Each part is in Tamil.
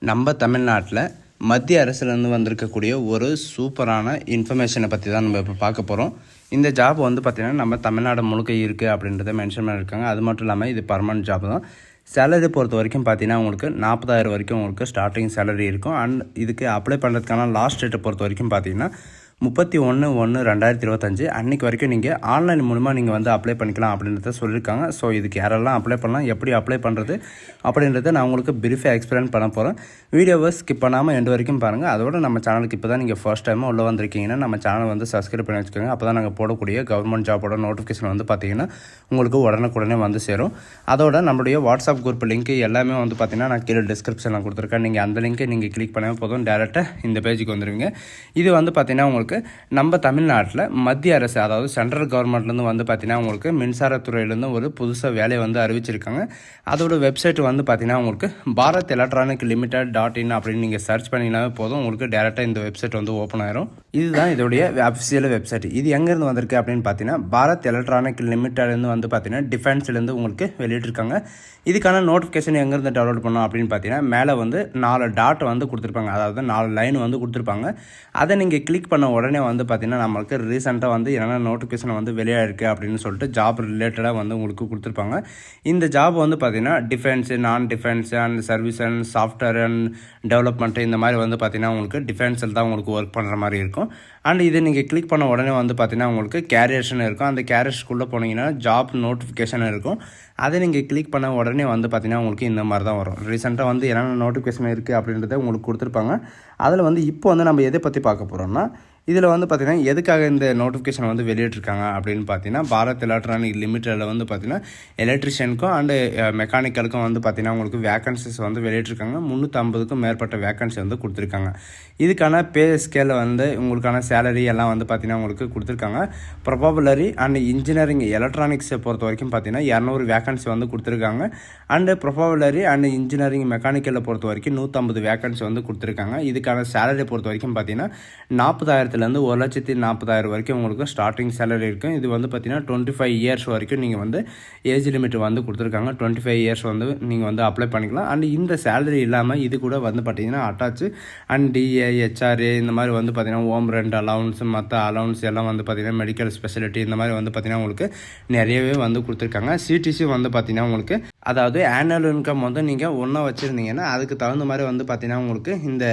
நம்ம தமிழ்நாட்டில் மத்திய அரசுலேருந்து வந்திருக்கக்கூடிய ஒரு சூப்பரான இன்ஃபர்மேஷனை பற்றி தான் நம்ம இப்போ பார்க்க போகிறோம். இந்த ஜாப் வந்து பார்த்திங்கன்னா நம்ம தமிழ்நாடு முழுக்க இருக்குது அப்படின்றத மென்ஷன் பண்ணியிருக்காங்க. அது மட்டும் இல்லாமல் இது பர்மனெண்ட் ஜாப் தான். சேலரி பொறுத்த வரைக்கும் பார்த்தீங்கன்னா உங்களுக்கு 40,000 வரைக்கும் உங்களுக்கு ஸ்டார்டிங் சேலரி இருக்கும். அண்ட் இதுக்கு அப்ளை பண்ணுறதுக்கான லாஸ்ட் டேட்டை பொறுத்த வரைக்கும் பார்த்தீங்கன்னா 31/1/2025 அன்றைக்கி வரைக்கும் நீங்கள் ஆன்லைன் மூலமாக நீங்கள் வந்து அப்ளை பண்ணிக்கலாம் அப்படின்றத சொல்லியிருக்காங்க. ஸோ இதுக்கு யாரெல்லாம் அப்ளை பண்ணலாம், எப்படி அப்ளை பண்ணுறது அப்படின்றத நான் உங்களுக்கு பிரீஃபாக எக்ஸ்பிளைன் பண்ண போகிறேன். வீடியோவை ஸ்கிப் பண்ணாமல் எண்டு வரைக்கும் பாருங்கள். அதோட நம்ம சேனலுக்கு இப்போ தான் நீங்கள் ஃபர்ஸ்ட் டைமாக உள்ளே வந்திருக்கீங்கன்னா நம்ம சேனலை வந்து சப்ஸ்கிரைப் பண்ணி வச்சுக்கோங்க. அப்போ தான் நாங்கள் போடக்கூடிய கவர்மெண்ட் ஜாபோட நோட்டிஃபிகேஷன் வந்து பார்த்திங்கன்னா உங்களுக்கு உடனுக்குடனே வந்து சேரும். அதோட நம்மளுடைய வாட்ஸ்அப் குரூப் லிங்க் எல்லாமே வந்து பார்த்திங்கன்னா நான் கீழே டிஸ்கிரிப்ஷனில் கொடுத்துருக்கேன். நீங்கள் அந்த லிங்க்கை நீங்கள் கிளிக் பண்ணால் போதும், டேரெக்டாக இந்த பேஜுக்கு வந்துடுவீங்க. இது வந்து பார்த்திங்கன்னா உங்களுக்கு நம்ம தமிழ்நாட்டில் மத்திய அரசு, அதாவது சென்ட்ரல் கவர்மெண்ட்லேருந்து வந்து பார்த்திங்கன்னா உங்களுக்கு மின்சாரத்துறையிலேருந்து ஒரு புதுசாக வேலையை வந்து அறிவிச்சிருக்காங்க. அதோட வெப்சைட் வந்து பார்த்திங்கன்னா உங்களுக்கு பாரத் எலக்ட்ரானிக் லிமிடெட்.in அப்படின்னு நீங்கள் சர்ச் பண்ணிங்கனாவே போதும், உங்களுக்கு டேரெக்டாக இந்த வெப்சைட் வந்து ஓப்பன் ஆயிரும். இதுதான் இதோடைய அஃபிஷியல் வெப்சைட். இது எங்கேருந்து வந்திருக்கு அப்படின்னு பார்த்தீங்கன்னா பாரத் எலக்ட்ரானிக் லிமிடெட்லேருந்து வந்து பார்த்தீங்கன்னா டிஃபென்ஸ்லேருந்து உங்களுக்கு வெளியிட்டிருக்காங்க. இதுக்கான நோட்டிஃபிகேஷன் எங்கேருந்து டவுன்லோட் பண்ணோம் அப்படின்னு பார்த்தீங்கன்னா மேலே வந்து 4 டாட் வந்து கொடுத்துருப்பாங்க, அதாவது 4 லைன் வந்து கொடுத்துருப்பாங்க. அதை நீங்கள் கிளிக் பண்ண உடனே வந்து பார்த்தீங்கன்னா நம்மளுக்கு ரீசெண்டாக வந்து என்னென்ன நோட்டிஃபிகேஷன் வந்து வெளியாயிருக்கு அப்படின்னு சொல்லிட்டு ஜாப் ரிலேட்டடாக வந்து உங்களுக்கு கொடுத்துருப்பாங்க. இந்த ஜாப் வந்து பார்த்தீங்கன்னா டிஃபென்ஸு, நான் defence and service and software and development இந்த மாதிரி வந்து பார்த்தீங்கன்னா உங்களுக்கு டிஃபென்ஸில் தான் உங்களுக்கு ஒர்க் பண்ணுற மாதிரி இருக்கும். அண்ட் இதை நீங்கள் கிளிக் பண்ண உடனே வந்து பார்த்தீங்கன்னா உங்களுக்கு கேரியர்ஸ்னு இருக்கும். அந்த கேரியர்ஸ்க்குள்ளே போனீங்கன்னா ஜாப் நோட்டிஃபிகேஷன் இருக்கும். அதை நீங்கள் கிளிக் பண்ண உடனே வந்து பார்த்தீங்கன்னா உங்களுக்கு இந்த மாதிரி தான் வரும். ரீசெண்டாக வந்து என்னென்ன நோட்டிஃபிகேஷன் இருக்குது அப்படின்றத உங்களுக்கு கொடுத்துருப்பாங்க. அதில் வந்து இப்போ வந்து நம்ம எதை பற்றி பார்க்க போகிறோம்னா, இதில் வந்து பார்த்திங்கன்னா எதுக்காக இந்த நோட்டிஃபிகேஷன் வந்து வெளியிட்டிருக்காங்க அப்படின்னு பார்த்தீங்கன்னா பாரத் எலக்ட்ரானிக் லிமிட்டடில் வந்து பார்த்திங்கன்னா எலக்ட்ரிஷியனுக்கும் அண்டு மெக்கானிக்கலுக்கும் வந்து பார்த்திங்கன்னா உங்களுக்கு வேக்கன்சிஸ் வந்து வெளியிட்டிருக்காங்க. 350க்கும் மேற்பட்ட வேக்கன்சி வந்து கொடுத்துருக்காங்க. இதுக்கான பே ஸ்கேலில் வந்து உங்களுக்கான சேலரி எல்லாம் வந்து பார்த்திங்கன்னா உங்களுக்கு கொடுத்துருக்காங்க. ப்ரொபபிளரி அண்ட் இன்ஜினியரிங் எலக்ட்ரானிக்ஸை பொறுத்த வரைக்கும் பார்த்திங்கன்னா 200 வேக்கன்சி வந்து கொடுத்துருக்காங்க. அண்டு ப்ரொபபிளரி அண்ட் இன்ஜினியரிங் மெக்கானிக்கலில் பொறுத்த வரைக்கும் 150 வேக்கன்சி வந்து கொடுத்துருக்காங்க. இதுக்கான சேலரி பொறுத்த வரைக்கும் பார்த்திங்கன்னா 40,000 1,40,000 வரைக்கும் உங்களுக்கு ஸ்டார்டிங் சேலரி இருக்கும். இது வந்து பார்த்தீங்கன்னா 25 இயர்ஸ் வரைக்கும் நீங்கள் வந்து ஏஜ் லிமிட் வந்து கொடுத்துருக்காங்க. 25 இயர்ஸ் வந்து நீங்கள் வந்து அப்ளை பண்ணிக்கலாம். அண்ட் இந்த சேலரி இல்லாமல் இது கூட வந்து பார்த்தீங்கன்னா அட்டாச்சு அண்ட் டிஏ, ஹெச்ஆர்ஏ இந்த மாதிரி வந்து பார்த்தீங்கன்னா ஹோம் ரெண்ட் அலவுன்ஸ், மற்ற அலவுன்ஸ் எல்லாம் வந்து பார்த்தீங்கன்னா மெடிக்கல் ஸ்பெஷாலிட்டி இந்த மாதிரி வந்து பார்த்தீங்கன்னா உங்களுக்கு நிறையவே வந்து கொடுத்துருக்காங்க. சிடிசி வந்து பார்த்தீங்கன்னா உங்களுக்கு, அதாவது ஆனுவல் இன்கம் வந்து நீங்கள் ஒன்றா வச்சுருந்தீங்கன்னா அதுக்கு தகுந்த மாதிரி வந்து பார்த்தீங்கன்னா உங்களுக்கு இந்த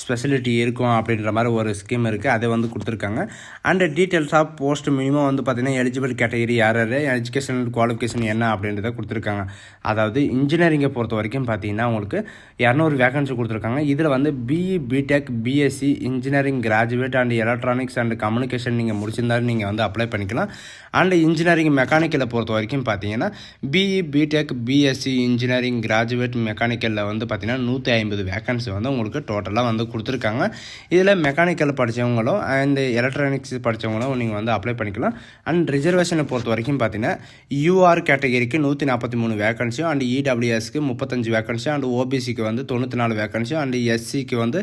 ஸ்பெஷாலிட்டி இருக்கும் அப்படின்ற மாதிரி ஒரு ஸ்கீம் இருக்குது. அதை வந்து கொடுத்துருக்காங்க. And details of post minimum வந்து பார்த்தீங்கன்னா எலிஜிபிள் கேட்டகரி யார் யார், எஜுகேஷன் குவாலிஃபிகேஷன் என்ன அப்படின்றத கொடுத்துருக்காங்க. அதாவது இன்ஜினியரிங்கை பொறுத்த வரைக்கும் பார்த்தீங்கன்னா உங்களுக்கு 200 வேகன்சி கொடுத்துருக்காங்க. இதில் வந்து BE, BTech, BSc engineering graduate and electronics and communication நீங்கள் முடிச்சிருந்தாலும் நீங்கள் வந்து அப்ளை பண்ணிக்கலாம். அண்ட் இன்ஜினியரிங் மெக்கானிக்கலை பொறுத்த வரைக்கும் பார்த்தீங்கன்னா BE, BTech, BSc engineering graduate மெக்கானிக்கலில் வந்து பார்த்தீங்கன்னா 150 வேகன்சி வந்து உங்களுக்கு டோட்டலாக வந்து கொடுத்துருக்காங்க. இதில் மெக்கானிக்கல் படித்தவங்களும் இந்த எலக்ட்ரானிக்ஸ் படித்தவங்களும் நீங்கள் வந்து அப்ளை பண்ணிக்கலாம். அண்ட் ரிசர்வேஷனை பொறுத்த வரைக்கும் பார்த்தீங்கன்னா யூஆர் கேட்டகரிக்கு 143 வேகன்சியும், அண்ட் இடபிள்யூஎஸ்க்கு 35 வேகன்சியும், அண்ட் ஓபிசிக்கு வந்து 94 வேகன்சியும், அண்ட் எஸ்சிக்கு வந்து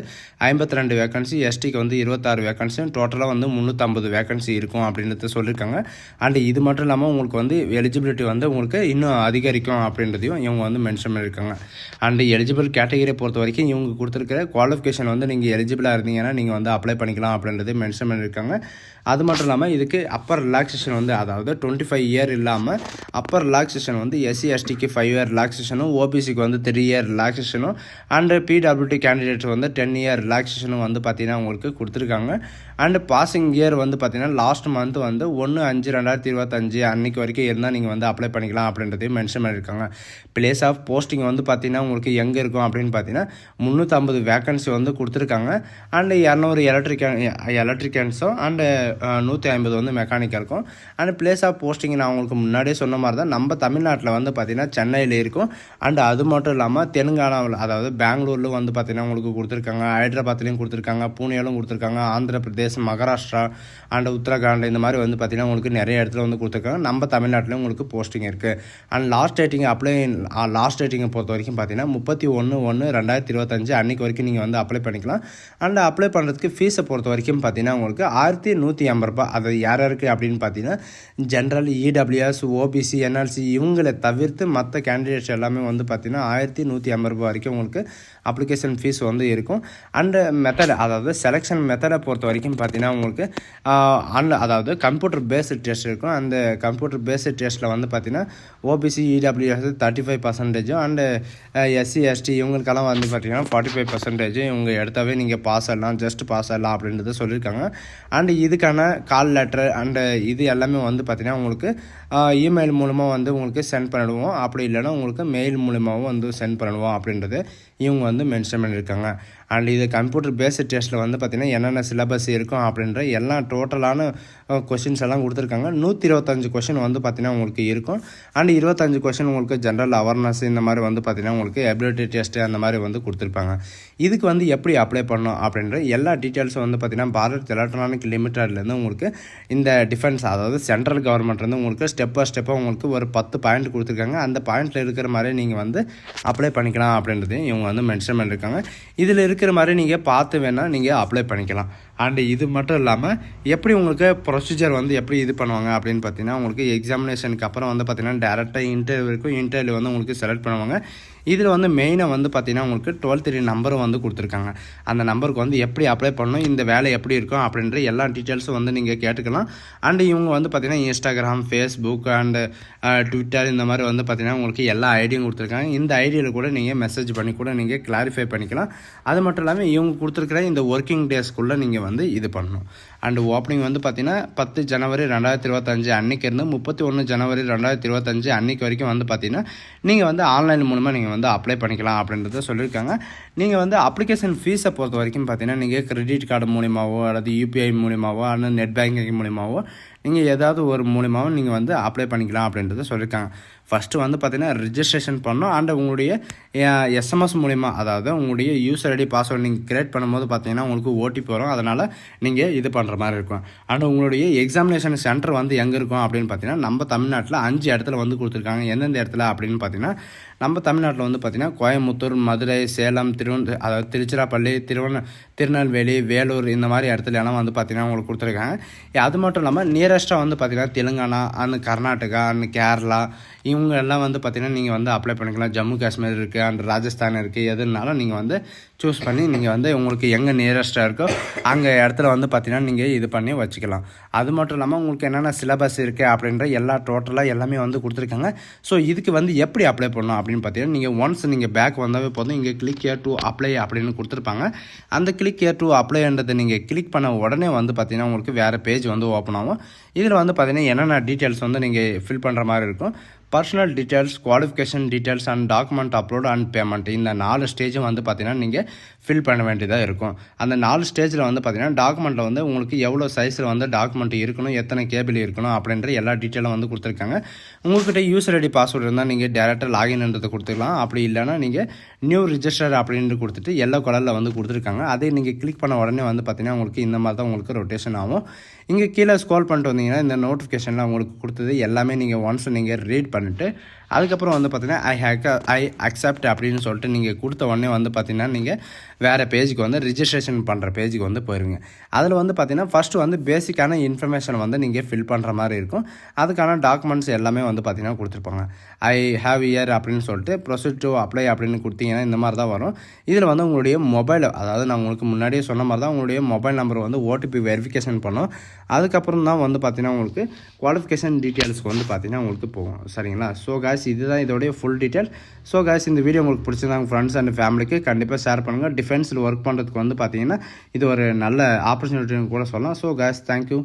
52 வேகன்சி, எஸ்டிக்கு வந்து 26 வேகன்சியும், டோட்டலாக வந்து 350 வேகன்சி இருக்கும் அப்படின்றத சொல்லியிருக்காங்க. அண்ட் இது மட்டும் இல்லாமல் உங்களுக்கு வந்து எலிஜிபிலிட்டி வந்து உங்களுக்கு இன்னும் அதிகரிக்கும் அப்படின்றதையும் இவங்க வந்து மென்ஷன் பண்ணியிருக்காங்க. அண்ட் எலிஜிபிள் கேட்டகரியை பொறுத்த வரைக்கும் இவங்க கொடுத்துருக்கிற குவாலிஃபிகேஷன் வந்து நீங்கள் எலிஜிபிளாக இருந்தீங்கன்னா நீங்கள் வந்து அப்ளை பண்ணிக்கலாம் அப்படின்றது மென்ஷன் பண்ணியிருக்காங்க. அது மட்டும் இல்லாமல் இதுக்கு அப்பர் ரிலாக்ஸேஷன் வந்து, அதாவது 25 இயர் இல்லாமல் அப்பர் ரிலாக்ஸேஷன் வந்து எஸ்சி எஸ்டிக்கு 5 இயர் ரிலாக்ஸேஷனும், ஓபிசிக்கு வந்து 3 இயர் ரிலாக்ஸேஷனும், அண்டு பிடபிள்யூடி கேண்டிடேட்ஸ் வந்து 10 இயர் ரிலாக்ஸேஷனும் வந்து பார்த்தீங்கன்னா உங்களுக்கு கொடுத்துருக்காங்க. அண்டு பாசிங் இயர் வந்து பார்த்தீங்கன்னா லாஸ்ட் மந்த் வந்து 1/5/2025 அன்றைக்கி வரைக்கும் இருந்தால் நீங்கள் வந்து அப்ளை பண்ணிக்கலாம் அப்படின்றதையும் மென்ஷன் பண்ணியிருக்காங்க. பிளேஸ் ஆஃப் போஸ்டிங் வந்து பார்த்தீங்கன்னா உங்களுக்கு எங்கே இருக்கும் அப்படின்னு பார்த்தீங்கன்னா 350 வேகன்சி வந்து கொடுத்துருக்காங்க. அண்டு 200 எலக்ட்ரிக்கன்ஸும் அண்டு 150 வந்து மெக்கானிக்கலுக்கும். அண்ட் பிளேஸ் ஆஃப் போஸ்டிங் நான் உங்களுக்கு முன்னாடியே சொன்ன மாதிரி தான் நம்ம தமிழ்நாட்டில் வந்து பார்த்திங்கன்னா சென்னையில் இருக்கும். அண்டு அது மட்டும் இல்லாமல் தெலுங்கானாவில், அதாவது பெங்களூரில் வந்து பார்த்திங்கன்னா உங்களுக்கு கொடுத்துருக்காங்க, ஹைதராபாத்லேயும் கொடுத்துருக்காங்க, பூனேலும் கொடுத்துருக்காங்க, ஆந்திர பிரதேஷ், மகாராஷ்டிரா அண்ட் உத்தரகாண்ட் இந்த மாதிரி வந்து பார்த்திங்கன்னா உங்களுக்கு நிறைய இடத்துல வந்து கொடுத்துருக்காங்க. நம்ம தமிழ்நாட்டிலையும் உங்களுக்கு போஸ்டிங் இருக்குது. அண்ட் லாஸ்ட் டேட்டிங்கை பொறுத்த வரைக்கும் பார்த்தீங்கன்னா 31/1/2025 அன்றைக்கி வரைக்கும் நீங்கள் வந்து அப்ளை பண்ணிக்கலாம். அண்ட் அப்ளை பண்ணுறதுக்கு ஃபீஸை பொறுத்த வரைக்கும் வரைக்கும் பார்த்தீங்கன்னா உங்களுக்கு 1150 ரூபாய். அது யாருக்கு அப்படின்னு பார்த்தீங்கன்னா ஜென்ரல், இடபிள்யூஎஸ், ஓபிசி, என்எல்சி இவங்களை தவிர்த்து மற்ற கேண்டிடேட்ஸ் எல்லாமே வந்து பார்த்தீங்கன்னா 1150 ரூபாய் வரைக்கும் உங்களுக்கு அப்ளிகேஷன் ஃபீஸ் வந்து இருக்கும். அண்டு மெத்தட், அதாவது செலெக்ஷன் மெத்தடை பொறுத்த வரைக்கும் பார்த்தீங்கன்னா உங்களுக்கு அதாவது கம்ப்யூட்டர் பேஸ்டு டெஸ்ட் இருக்கும். அந்த கம்ப்யூட்டர் பேஸ்டு டெஸ்ட்டில் வந்து பார்த்தீங்கன்னா OBC, EWS 35% and SC, ST இவங்களுக்கெல்லாம் வந்து பார்த்தீங்கன்னா 45% இவங்க எடுத்தாவே நீங்கள் பாஸ் ஆகலாம், ஜஸ்ட் பாஸ் ஆகலாம் அப்படின்றத சொல்லியிருக்காங்க. அண்டு இதுக்கான கால் லெட்டர் அண்டு இது எல்லாமே வந்து பார்த்தீங்கன்னா உங்களுக்கு இமெயில் மூலமாக வந்து உங்களுக்கு சென்ட் பண்ணிடுவோம். அப்படி இல்லைன்னா உங்களுக்கு மெயில் மூலமாகவும் வந்து சென்ட் பண்ணிடுவோம் அப்படின்றது இவங்க வந்து மென்ஷன் பண்ணியிருக்காங்க. அண்ட் இது கம்ப்யூட்டர் பேஸ்டு டெஸ்ட்டில் வந்து பார்த்திங்கன்னா என்னென்ன சிலபஸ் இருக்கும் அப்படின்ற எல்லா டோட்டலான கொஷின்ஸ் எல்லாம் கொடுத்துருக்காங்க. 125 கொஷின் வந்து பார்த்திங்கன்னா உங்களுக்கு இருக்கும். அண்ட் 25 கொஷின் உங்களுக்கு ஜென்ரல் அவேர்னஸ் இந்த மாதிரி வந்து பார்த்திங்கன்னா உங்களுக்கு எபிலிட்டி டெஸ்ட்டு அந்த மாதிரி வந்து கொடுத்துருப்பாங்க. இதுக்கு வந்து எப்படி அப்ளை பண்ணணும் அப்படின்ற எல்லா டீட்டெயில்ஸும் வந்து பார்த்திங்கன்னா பாரத் எலக்ட்ரானிக் லிமிட்டட்லேருந்து உங்களுக்கு இந்த டிஃபென்ஸ், அதாவது சென்ட்ரல் கவர்மெண்ட்லேருந்து உங்களுக்கு ஸ்டெப் பை ஸ்டெப்பாக உங்களுக்கு ஒரு 10 பாயிண்ட் கொடுத்துருக்காங்க. அந்த பாயிண்ட்டில் இருக்கிற மாதிரி நீங்கள் வந்து அப்ளை பண்ணிக்கலாம் அப்படின்றதையும் இவங்க வந்து மென்ஷன் பண்ணியிருக்காங்க. இதில் இருக்கிற மாதிரி நீங்கள் பார்த்து வேணால் நீங்கள் அப்ளை பண்ணிக்கலாம். அண்டு இது மட்டும் இல்லாமல் எப்படி உங்களுக்கு ப்ரொசீஜர் வந்து எப்படி இது பண்ணுவாங்க அப்படின்னு பார்த்தீங்கன்னா உங்களுக்கு எக்ஸாமினேஷனுக்கு அப்புறம் வந்து பார்த்தீங்கன்னா டேரெக்டாக இன்டர்வியூ இருக்கும். இன்டர்வியூ வந்து உங்களுக்கு செலக்ட் பண்ணுவாங்க. இதில் வந்து மெயினாக வந்து பார்த்தீங்கன்னா உங்களுக்கு 12 நம்பரும் வந்து கொடுத்துருக்காங்க. அந்த நம்பருக்கு வந்து எப்படி அப்ளை பண்ணணும், இந்த வேலை எப்படி இருக்கும் அப்படின்ற எல்லா டீட்டெயில்ஸும் வந்து நீங்கள் கேட்டுக்கலாம். அண்டு இவங்க வந்து பார்த்தீங்கன்னா இன்ஸ்டாகிராம், ஃபேஸ்புக் அண்டு ட்விட்டர் இந்த மாதிரி வந்து பார்த்தீங்கன்னா உங்களுக்கு எல்லா ஐடியும் கொடுத்துருக்காங்க. இந்த ஐடியில் கூட நீங்கள் மெசேஜ் பண்ணி கூட நீங்கள் கிளாரிஃபை பண்ணிக்கலாம். அது மட்டும் இல்லாமல் இவங்க கொடுத்துருக்கிற இந்த ஒர்க்கிங் டேஸ்க்குள்ளே நீங்கள் வந்து இது பண்ணணும். அண்டு ஓப்பனிங் வந்து பார்த்தீங்கன்னா 10 ஜனவரி 2025 அன்றைக்கி இருந்து 31 ஜனவரி 2025 அன்றைக்கி வரைக்கும் வந்து பார்த்தீங்கன்னா நீங்கள் வந்து ஆன்லைன் மூலமாக நீங்கள் வந்து அப்ளை பண்ணிக்கலாம் அப்படின்றத சொல்லியிருக்காங்க. நீங்கள் வந்து அப்ளிகேஷன் ஃபீஸை பொறுத்த வரைக்கும் பார்த்தீங்கன்னா நீங்கள் கிரெடிட் கார்டு மூலிமாவோ அல்லது யூபிஐ மூலிமாவோ அல்லது நெட் பேங்கிங் மூலிமாவோ நீங்கள் ஏதாவது ஒரு மூலிமாவும் நீங்கள் வந்து அப்ளை பண்ணிக்கலாம் அப்படின்றத சொல்லியிருக்காங்க. ஃபஸ்ட்டு வந்து பார்த்தீங்கன்னா ரிஜிஸ்ட்ரேஷன் பண்ணணும். அண்ட் உங்களுடைய எஸ்எம்எஸ் மூலிமா, அதாவது உங்களுடைய யூசர் ஐடி பாஸ்வேர்டு நீங்கள் கிரியேட் பண்ணும்போது பார்த்தீங்கன்னா உங்களுக்கு ஓடிபி வரும். அதனால் நீங்கள் இது பண்ணுற மாதிரி இருக்கும். அண்ட் உங்களுடைய எக்ஸாமினேஷன் சென்டர் வந்து எங்கே இருக்கும் அப்படின்னு பார்த்தீங்கன்னா நம்ம தமிழ்நாட்டில் 5 இடத்துல வந்து கொடுத்துருக்காங்க. எந்தெந்த இடத்துல அப்படின்னு பார்த்தீங்கன்னா நம்ம தமிழ்நாட்டில் வந்து பார்த்திங்கன்னா கோயம்புத்தூர், மதுரை, சேலம், அதாவது திருச்சிராப்பள்ளி, திருநெல்வேலி, வேலூர் இந்த மாதிரி இடத்துல எல்லாம் வந்து பார்த்திங்கன்னா உங்களுக்கு கொடுத்துருக்காங்க. அது மட்டும் இல்லாமல் நியரஸ்ட்டாக வந்து பார்த்திங்கன்னா தெலுங்கானா அண்ட் கர்நாடகா அண்ட் கேரளா இவங்க எல்லாம் வந்து பார்த்திங்கன்னா நீங்கள் வந்து அப்ளை பண்ணிக்கலாம். ஜம்மு காஷ்மீர் இருக்குது அண்ட் ராஜஸ்தான் இருக்குது. எதுனாலும் நீங்கள் வந்து சூஸ் பண்ணி நீங்கள் வந்து உங்களுக்கு எங்கே நியரஸ்ட்டாக இருக்கோ அங்கே இடத்துல வந்து பார்த்திங்கன்னா நீங்கள் இது பண்ணி வச்சுக்கலாம். அது மட்டும் இல்லாமல் உங்களுக்கு என்னென்ன சிலபஸ் இருக்குது அப்படின்ற எல்லா டோட்டலாக எல்லாமே வந்து கொடுத்துருக்காங்க. ஸோ இதுக்கு வந்து எப்படி அப்ளை பண்ணணும் அப்படின்னு பார்த்தீங்கன்னா நீங்கள் ஒன்ஸ் நீங்கள் பேக் வந்தாவே போதும். இங்கே கிளிக் ஹியர் டு அப்ளை அப்படின்னு கொடுத்துருப்பாங்க. அந்த கிளிக் ஹியர் டு அப்ளைன்றதை நீங்கள் கிளிக் பண்ண உடனே வந்து பார்த்திங்கன்னா உங்களுக்கு வேறு பேஜ் வந்து ஓப்பன் ஆகும். இதில் வந்து பார்த்திங்கன்னா என்னென்ன டீட்டெயில்ஸ் வந்து நீங்கள் ஃபில் பண்ணுற மாதிரி இருக்கும். Personal details, qualification details and document upload and payment, இந்த 4 ஸ்டேஜும் வந்து பார்த்திங்கன்னா நீங்கள் ஃபில் பண்ண வேண்டியதாக இருக்கும். அந்த 4 ஸ்டேஜில் வந்து பார்த்திங்கன்னா டாக்குமெண்ட்டில் வந்து உங்களுக்கு எவ்வளோ சைஸில் வந்து டாக்குமெண்ட் இருக்கணும், எத்தனை கேபிள் இருக்கணும் அப்படின்ற எல்லா டீட்டெயிலும் வந்து கொடுத்துருக்காங்க. உங்கள்கிட்ட யூசர் ஐடி பாஸ்வேர்டு இருந்தால் நீங்கள் டேரெக்டாக லாகின்ன்றதை கொடுத்துக்கலாம். அப்படி இல்லைனா நீங்கள் நியூ ரிஜிஸ்டர் அப்படின்னு கொடுத்துட்டு எல்லோ கலரில் வந்து கொடுத்துருக்காங்க. அதே நீங்கள் கிளிக் பண்ண உடனே வந்து பார்த்திங்கன்னா உங்களுக்கு இந்த மாதிரி தான் உங்களுக்கு ரொட்டேஷன் ஆகும். இங்கே கீழே ஸ்க்ரோல் பண்ணிட்டு வந்தீங்கன்னா இந்த நோட்டிஃபிகேஷனில் உங்களுக்கு கொடுத்தது எல்லாமே நீங்கள் ஒன்ஸ் நீங்கள் ரீட் பண்ணிவிட்டு அதுக்கப்புறம் வந்து பார்த்திங்கன்னா ஐ அக்செப்ட் அப்படின்னு சொல்லிட்டு நீங்கள் கொடுத்த உடனே வந்து பார்த்திங்கன்னா நீங்கள் வேறு பேஜுக்கு வந்து ரிஜிஸ்ட்ரேஷன் பண்ணுற பேஜுக்கு வந்து போயிருங்க. அதில் வந்து பார்த்திங்கன்னா ஃபஸ்ட்டு வந்து பேசிக்கான இன்ஃபர்மேஷன் வந்து நீங்கள் ஃபில் பண்ணுற மாதிரி இருக்கும். அதுக்கான டாக்குமெண்ட்ஸ் எல்லாமே வந்து பார்த்திங்கன்னா கொடுத்துருப்பாங்க. ஐ ஹாவ் இயர் அப்படின்னு சொல்லிட்டு ப்ரொசீட் டு அப்ளை அப்படின்னு கொடுத்தீங்கன்னா இந்த மாதிரி தான் வரும். இதில் வந்து உங்களுடைய மொபைல், அதாவது நான் உங்களுக்கு முன்னாடியே சொன்ன மாதிரி தான் உங்களுடைய மொபைல் நம்பர் வந்து ஓடிபி வெரிஃபிகேஷன் பண்ணும். அதுக்கப்புறம் தான் வந்து பார்த்திங்கன்னா உங்களுக்கு குவாலிஃபிகேஷன் டீட்டெயில்ஸ்க்கு வந்து பார்த்திங்கன்னா உங்களுக்கு போகும். சரிங்களா? ஸோ காய்ஸ் இதுதான் இதோடைய ஃபுல் டீட்டெயில். ஸோ காய்ஸ் இந்த வீடியோ உங்களுக்கு பிடிச்சிருந்தாங்க ஃப்ரெண்ட்ஸ் அண்ட் ஃபேமிலிக்கு கண்டிப்பாக ஷேர் பண்ணுங்கள். டிஃபென்ஸில் ஒர்க் பண்ணுறதுக்கு வந்து பார்த்திங்கன்னா இது ஒரு நல்ல ஆப்பர்ச்சுனிட்டின்னு கூட சொல்லலாம். So guys thank you.